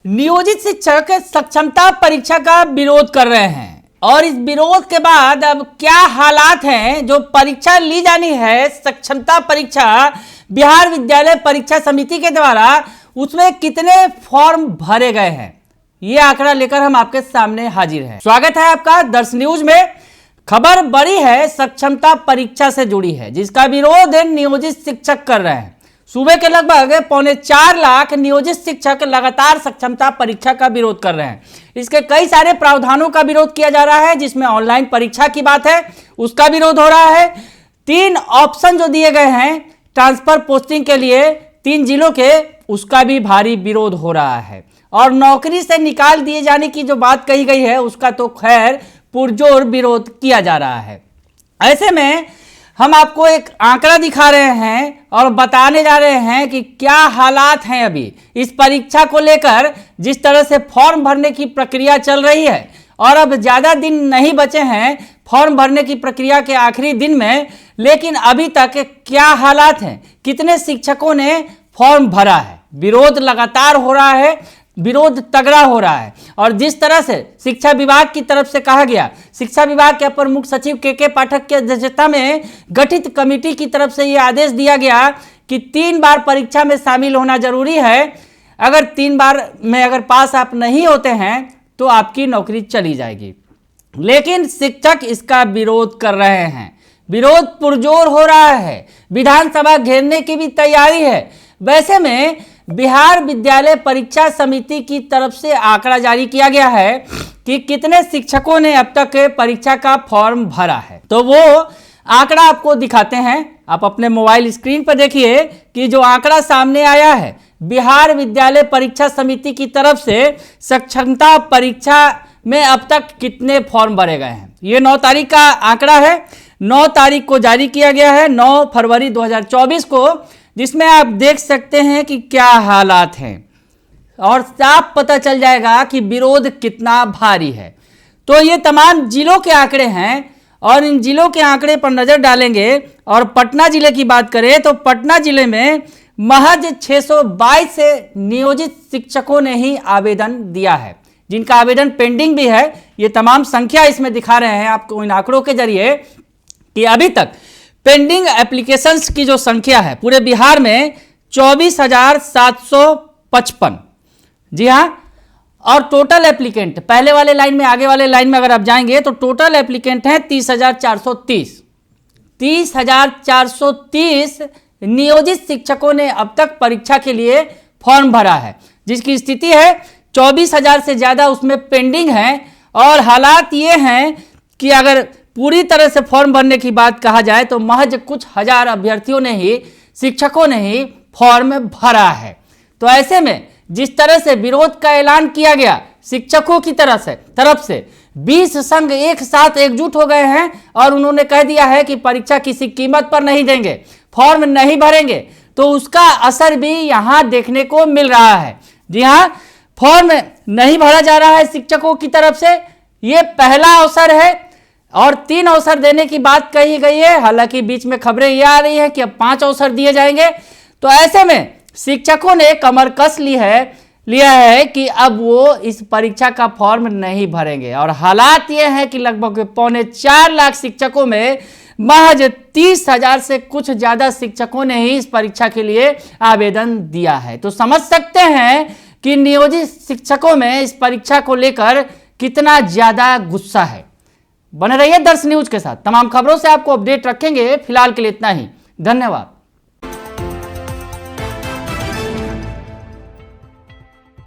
नियोजित शिक्षक सक्षमता परीक्षा का विरोध कर रहे हैं और इस विरोध के बाद अब क्या हालात हैं। जो परीक्षा ली जानी है सक्षमता परीक्षा बिहार विद्यालय परीक्षा समिति के द्वारा, उसमें कितने फॉर्म भरे गए हैं, ये आंकड़ा लेकर हम आपके सामने हाजिर हैं। स्वागत है आपका दर्श न्यूज में। खबर बड़ी है, सक्षमता परीक्षा से जुड़ी है, जिसका विरोध नियोजित शिक्षक कर रहे हैं। सूबे के लगभग 4.25 लाख नियोजित शिक्षक लगातार सक्षमता परीक्षा का विरोध कर रहे हैं। इसके कई सारे प्रावधानों का विरोध किया जा रहा है, जिसमें ऑनलाइन परीक्षा की बात है, उसका विरोध हो रहा है। 3 ऑप्शन जो दिए गए हैं ट्रांसफर पोस्टिंग के लिए 3 जिलों के, उसका भी भारी विरोध हो रहा है। और नौकरी से निकाल दिए जाने की जो बात कही गई है, उसका तो खैर पुरजोर विरोध किया जा रहा है। ऐसे में हम आपको एक आंकड़ा दिखा रहे हैं और बताने जा रहे हैं कि क्या हालात हैं अभी इस परीक्षा को लेकर। जिस तरह से फॉर्म भरने की प्रक्रिया चल रही है और अब ज़्यादा दिन नहीं बचे हैं फॉर्म भरने की प्रक्रिया के आखिरी दिन में, लेकिन अभी तक क्या हालात हैं, कितने शिक्षकों ने फॉर्म भरा है। विरोध लगातार हो रहा है, विरोध तगड़ा हो रहा है। और जिस तरह से शिक्षा विभाग की तरफ से कहा गया, शिक्षा विभाग के अपर मुख्य सचिव के पाठक की अध्यक्षता में गठित कमेटी की तरफ से यह आदेश दिया गया कि 3 बार परीक्षा में शामिल होना जरूरी है। अगर 3 बार में अगर पास आप नहीं होते हैं तो आपकी नौकरी चली जाएगी। लेकिन शिक्षक इसका विरोध कर रहे हैं, विरोध पुरजोर हो रहा है, विधानसभा घेरने की भी तैयारी है। वैसे में बिहार विद्यालय परीक्षा समिति की तरफ से आंकड़ा जारी किया गया है कि कितने शिक्षकों ने अब तक परीक्षा का फॉर्म भरा है। तो वो आंकड़ा आपको दिखाते हैं, आप अपने मोबाइल स्क्रीन पर देखिए कि जो आंकड़ा सामने आया है बिहार विद्यालय परीक्षा समिति की तरफ से सक्षमता परीक्षा में अब तक कितने फॉर्म भरे गए हैं। ये 9 तारीख का आंकड़ा है, 9 तारीख को जारी किया गया है, 9 फरवरी 2024 को, जिसमें आप देख सकते हैं कि क्या हालात हैं और साफ पता चल जाएगा कि विरोध कितना भारी है। तो ये तमाम जिलों के आंकड़े हैं और इन जिलों के आंकड़े पर नजर डालेंगे। और पटना जिले की बात करें तो पटना जिले में महज 622 नियोजित शिक्षकों ने ही आवेदन दिया है, जिनका आवेदन पेंडिंग भी है। ये तमाम संख्या इसमें दिखा रहे हैं आपको इन आंकड़ों के जरिए कि अभी तक पेंडिंग एप्लीकेशंस की जो संख्या है पूरे बिहार में 24,755। जी हाँ, और टोटल एप्लीकेंट पहले वाले लाइन में, आगे वाले लाइन में अगर आप जाएंगे तो टोटल एप्लीकेंट है 30,430। 30,430 नियोजित शिक्षकों ने अब तक परीक्षा के लिए फॉर्म भरा है, जिसकी स्थिति है 24,000 से ज्यादा उसमें पेंडिंग है। और हालात ये हैं कि अगर पूरी तरह से फॉर्म भरने की बात कहा जाए तो महज कुछ हजार अभ्यर्थियों ने ही, शिक्षकों ने ही फॉर्म भरा है। तो ऐसे में जिस तरह से विरोध का ऐलान किया गया शिक्षकों की तरफ से 20 संघ एक साथ एकजुट हो गए हैं और उन्होंने कह दिया है कि परीक्षा किसी कीमत पर नहीं देंगे, फॉर्म नहीं भरेंगे। तो उसका असर भी यहां देखने को मिल रहा है। जी हां, फॉर्म नहीं भरा जा रहा है शिक्षकों की तरफ से, यह पहला अवसर है। और 3 अवसर देने की बात कही गई है, हालांकि बीच में खबरें ये आ रही है कि अब 5 अवसर दिए जाएंगे। तो ऐसे में शिक्षकों ने कमर कस लिया है कि अब वो इस परीक्षा का फॉर्म नहीं भरेंगे। और हालात ये हैं कि लगभग 4.25 लाख शिक्षकों में महज 30,000 से कुछ ज्यादा शिक्षकों ने ही इस परीक्षा के लिए आवेदन दिया है। तो समझ सकते हैं कि नियोजित शिक्षकों में इस परीक्षा को लेकर कितना ज्यादा गुस्सा है। बने रहिए दर्श न्यूज के साथ, तमाम खबरों से आपको अपडेट रखेंगे। फिलहाल के लिए इतना ही, धन्यवाद।